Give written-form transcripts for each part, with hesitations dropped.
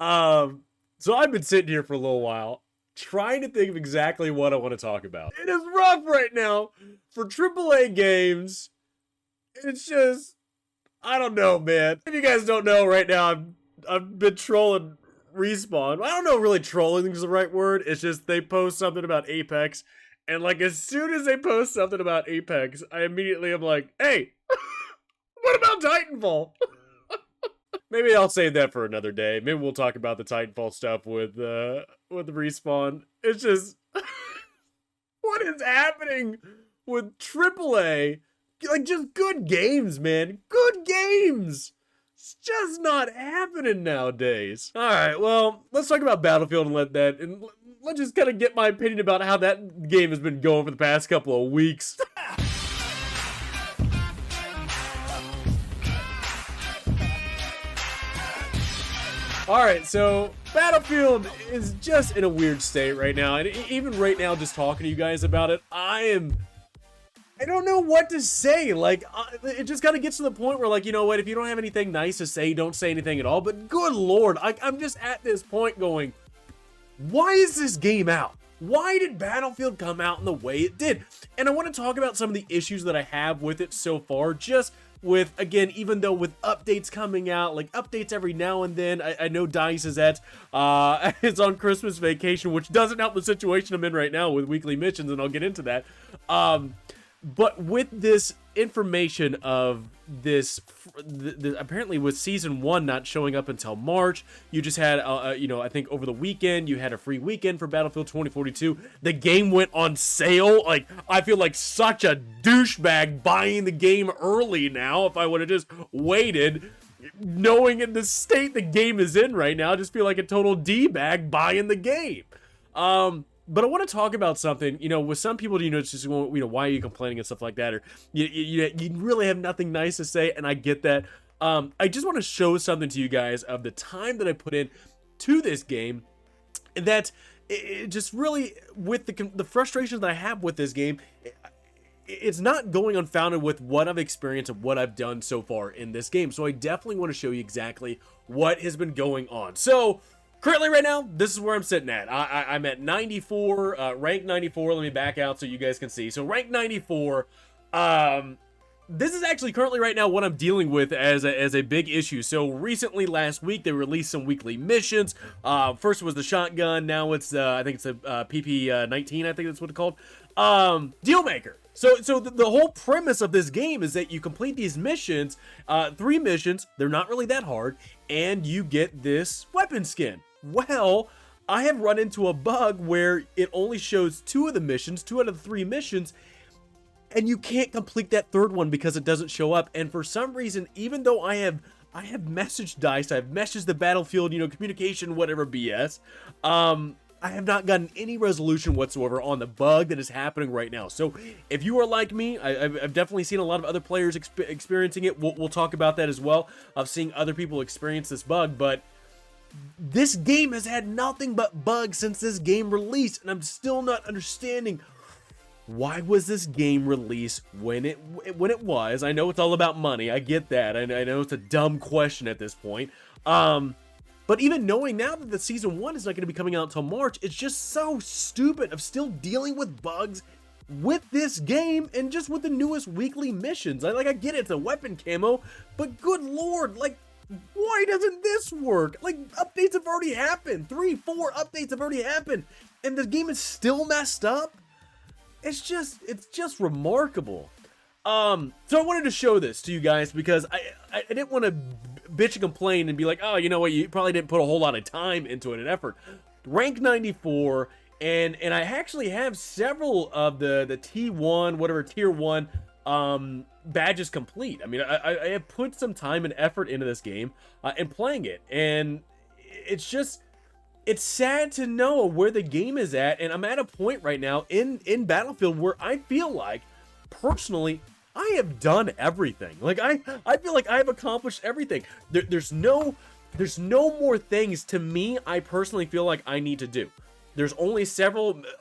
So I've been sitting here for a little while, trying to think of exactly what I want to talk about. It is rough right now for AAA games. It's just, I don't know, man. If you guys don't know, right now I've been trolling Respawn. I don't know, really trolling is the right word. It's just they post something about Apex, and like as soon as they post something about Apex, I immediately am like, hey, what about Titanfall? Maybe I'll save that for another day. Maybe we'll talk about the Titanfall stuff with Respawn. It's just what is happening with AAA? Like just good games, man. Good games. It's just not happening nowadays. All right, well, let's talk about Battlefield and let's just kind of get my opinion about how that game has been going for the past couple of weeks. Alright, so Battlefield is just in a weird state right now, and even right now, just talking to you guys about it, I don't know what to say. Like, it just kind of gets to the point where, like, you know what, if you don't have anything nice to say, don't say anything at all, but good lord, I'm just at this point going, why is this game out? Why did Battlefield come out in the way it did? And I want to talk about some of the issues that I have with it so far, just with, again, even though with updates coming out, like updates every now and then, I know DICE is it's on Christmas vacation, which doesn't help the situation I'm in right now with weekly missions, and I'll get into that. But with this information of this, apparently with Season 1 not showing up until March, you just had, you know, I think over the weekend, you had a free weekend for Battlefield 2042. The game went on sale. Like, I feel like such a douchebag buying the game early now. If I would have just waited, knowing in the state the game is in right now, I just feel like a total D-bag buying the game. But I want to talk about something, you know, with some people, you know, it's just, you know, why are you complaining and stuff like that, or you really have nothing nice to say, and I get that. I just want to show something to you guys of the time that I put in to this game, and that it just really, with the frustrations that I have with this game, it's not going unfounded with what I've experienced and what I've done so far in this game. So I definitely want to show you exactly what has been going on. So currently right now, this is where I'm sitting at. I'm at 94, rank 94. Let me back out so you guys can see. So rank 94, this is actually currently right now what I'm dealing with as a big issue. So recently, last week, they released some weekly missions. First was the shotgun, now it's, I think it's a PP-19, I think that's what it's called. Dealmaker. So the whole premise of this game is that you complete these missions, 3 missions, they're not really that hard, and you get this weapon skin. Well, I have run into a bug where it only shows 2 of the missions, 2 out of the 3 missions, and you can't complete that 3rd one because it doesn't show up. And for some reason, even though I have messaged DICE, I've messaged the Battlefield, you know, communication, whatever BS, I have not gotten any resolution whatsoever on the bug that is happening right now. So if you are like me, I've definitely seen a lot of other players experiencing it. We'll talk about that as well, of seeing other people experience this bug. But this game has had nothing but bugs since this game released, and I'm still not understanding why was this game released when it was. I know it's all about money. I get that. I know it's a dumb question at this point. But even knowing now that the Season 1 is not going to be coming out until March, it's just so stupid of still dealing with bugs with this game and just with the newest weekly missions. I get it, it's a weapon camo, but good lord, like, why doesn't this work? Like, updates have already happened. 3, 4 updates have already happened, and the game is still messed up? It's just remarkable. So I wanted to show this to you guys because I didn't want to bitch and complain and be like, oh, you know what, you probably didn't put a whole lot of time into it and effort. Rank 94, and I actually have several of the T1, whatever, tier 1 badges complete. I mean, I have put some time and effort into this game and playing it, and it's sad to know where the game is at, and I'm at a point right now in Battlefield where I feel like, personally, I have done everything. Like, I feel like I've accomplished everything. There's no more things, to me, I personally feel like I need to do. There's only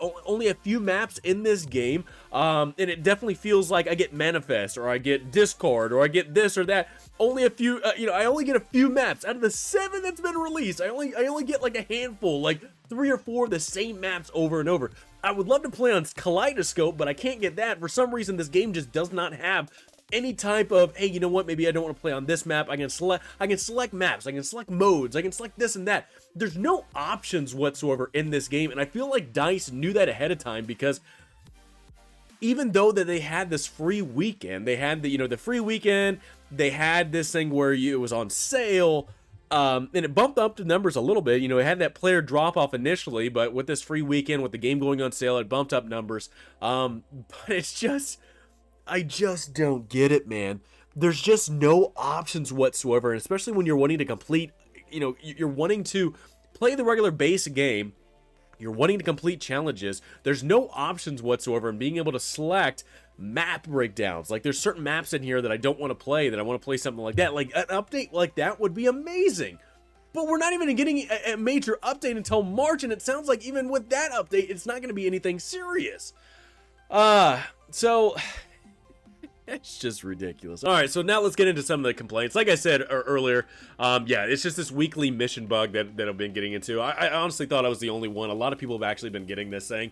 only a few maps in this game, and it definitely feels like I get Manifest, or I get Discord, or I get this or that. Only a few, I only get a few maps out of the 7 that's been released. I only get like a handful, like 3 or 4 of the same maps over and over. I would love to play on Kaleidoscope, but I can't get that. For some reason, this game just does not have any type of, hey, you know what, maybe I don't want to play on this map. I can select maps, I can select modes, I can select this and that. There's no options whatsoever in this game, and I feel like DICE knew that ahead of time, because even though that they had this free weekend, they had the free weekend, they had this thing where it was on sale, and it bumped up the numbers a little bit. It had that player drop off initially, but with this free weekend, with the game going on sale, it bumped up numbers. But it's just, I just don't get it, man. There's just no options whatsoever, and especially when you're wanting to complete, you're wanting to play the regular base game, you're wanting to complete challenges, there's no options whatsoever in being able to select map breakdowns. Like, there's certain maps in here that I don't want to play, that I want to play something like that. Like, an update like that would be amazing. But we're not even getting a major update until March, and it sounds like even with that update, it's not going to be anything serious. So it's just ridiculous. All right, so now let's get into some of the complaints. Like I said earlier, yeah, it's just this weekly mission bug that I've been getting into. I honestly thought I was the only one. A lot of people have actually been getting this thing,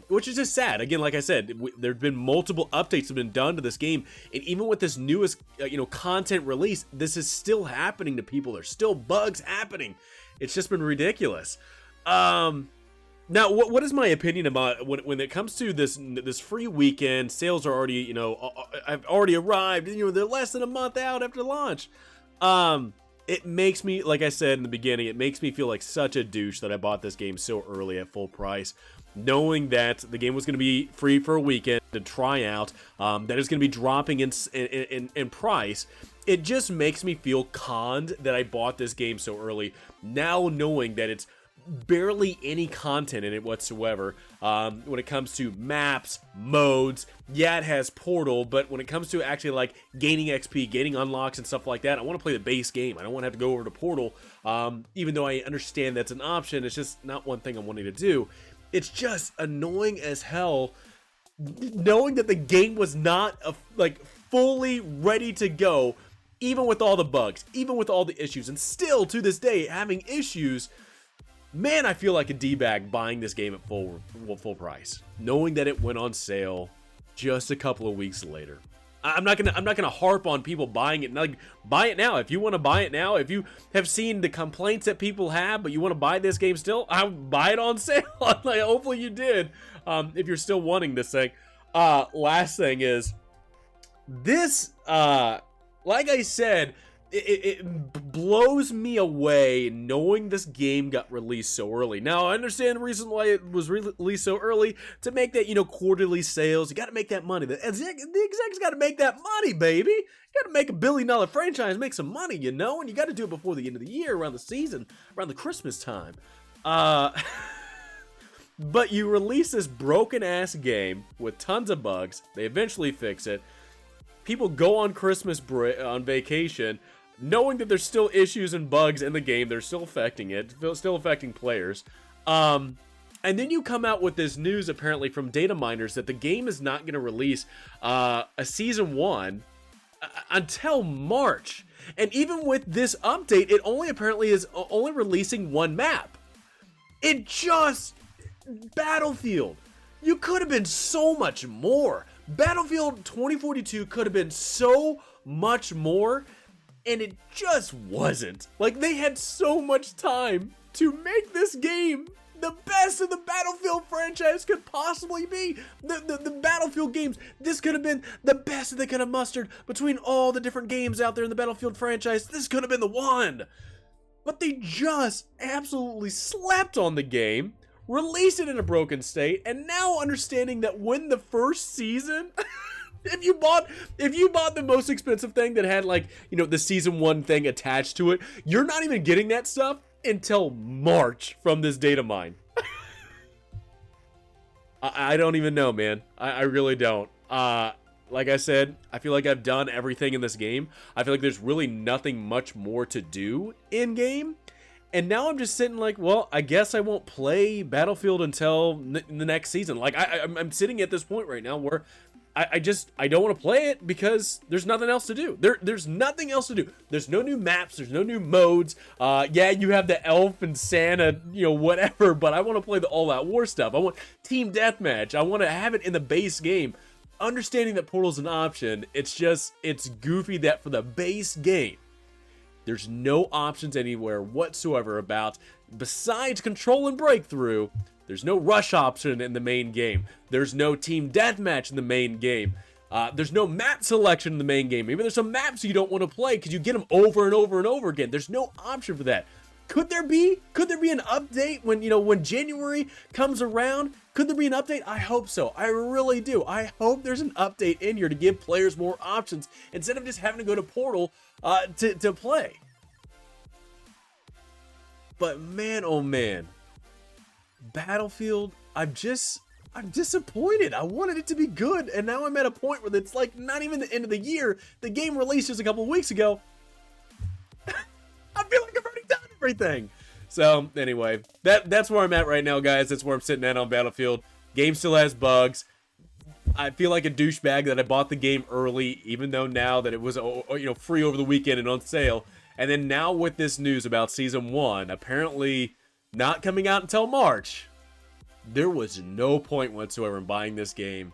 which is just sad. Again, like I said, there have been multiple updates that have been done to this game, and even with this newest, content release, this is still happening to people. There's still bugs happening. It's just been ridiculous. Now, what is my opinion about when it comes to this free weekend? Sales are already, have already arrived. They're less than a month out after launch. It makes me, like I said in the beginning, it makes me feel like such a douche that I bought this game so early at full price, knowing that the game was going to be free for a weekend to try out, that it's going to be dropping in price. It just makes me feel conned that I bought this game so early, now knowing that it's barely any content in it whatsoever. When it comes to maps, modes, yeah, it has Portal, but when it comes to actually like gaining XP, gaining unlocks and stuff like that, I want to play the base game. I don't want to have to go over to Portal, even though I understand that's an option. It's just not one thing I'm wanting to do. It's just annoying as hell knowing that the game was not fully ready to go, even with all the bugs, even with all the issues, and still to this day having issues. Man, I feel like a D-bag buying this game at full price, knowing that it went on sale just a couple of weeks later. I'm not gonna harp on people buying it. Like, buy it now if you want to buy it now. If you have seen the complaints that people have, but you want to buy this game still, I'll buy it on sale. Like, hopefully you did. If you're still wanting this thing. Last thing is this. Like I said, it blows me away knowing this game got released so early. Now, I understand the reason why it was released so early, to make that, quarterly sales. You got to make that money. The execs got to make that money, baby. You got to make $1 billion franchise, make some money, and you got to do it before the end of the year, around the season, around the Christmas time. But you release this broken-ass game with tons of bugs. They eventually fix it. People go on Christmas break, on vacation, knowing that there's still issues and bugs in the game. They're still affecting it, still affecting players. And then you come out with this news, apparently from data miners, that the game is not going to release a Season 1 until March. And even with this update, it only apparently is only releasing one map. It just... Battlefield. You could have been so much more. Battlefield 2042 could have been so much more, and it just wasn't. Like, they had so much time to make this game the best of the Battlefield franchise could possibly be. The Battlefield games, this could have been the best that they could have mustered between all the different games out there in the Battlefield franchise. This could have been the one. But they just absolutely slept on the game, released it in a broken state, and now understanding that when the first season, if you bought the most expensive thing that had the Season 1 thing attached to it, you're not even getting that stuff until March from this data mine. I don't even know, man. I really don't. Like I said, I feel like I've done everything in this game. I feel like there's really nothing much more to do in game. And now I'm just sitting like, well, I guess I won't play Battlefield until the next season. Like, I'm sitting at this point right now where I don't want to play it because there's nothing else to do. There's nothing else to do. There's no new maps. There's no new modes. Yeah, you have the Elf and Santa, you know, whatever, but I want to play the all-out war stuff. I want Team Deathmatch. I want to have it in the base game. Understanding that Portal's an option, it's goofy that for the base game, there's no options anywhere whatsoever about, besides Control and Breakthrough, there's no rush option in the main game. There's no team deathmatch in the main game. There's no map selection in the main game. Maybe there's some maps you don't want to play because you get them over and over and over again. There's no option for that. Could there be? Could there be an update when, you know, when January comes around? Could there be an update? I hope so. I really do. I hope there's an update in here to give players more options instead of just having to go to Portal to play. But man, oh man, Battlefield, I'm disappointed. I wanted it to be good, and now I'm at a point where it's like not even the end of the year. The game released just a couple of weeks ago. I feel like I've already done everything. So anyway, that's where I'm at right now, guys. That's where I'm sitting at on Battlefield. Game still has bugs. I feel like a douchebag that I bought the game early, even though now that it was, you know, free over the weekend and on sale. And then now with this news about Season 1 apparently not coming out until March, there was no point whatsoever in buying this game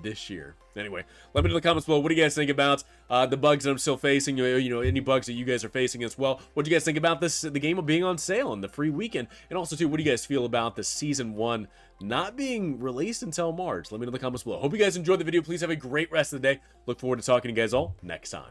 this year. Anyway, let me know in the comments below, what do you guys think about the bugs that I'm still facing? You know, any bugs that you guys are facing as well. What do you guys think about this, the game being on sale on the free weekend? And also, too, what do you guys feel about the Season 1 not being released until March? Let me know in the comments below. Hope you guys enjoyed the video. Please have a great rest of the day. Look forward to talking to you guys all next time.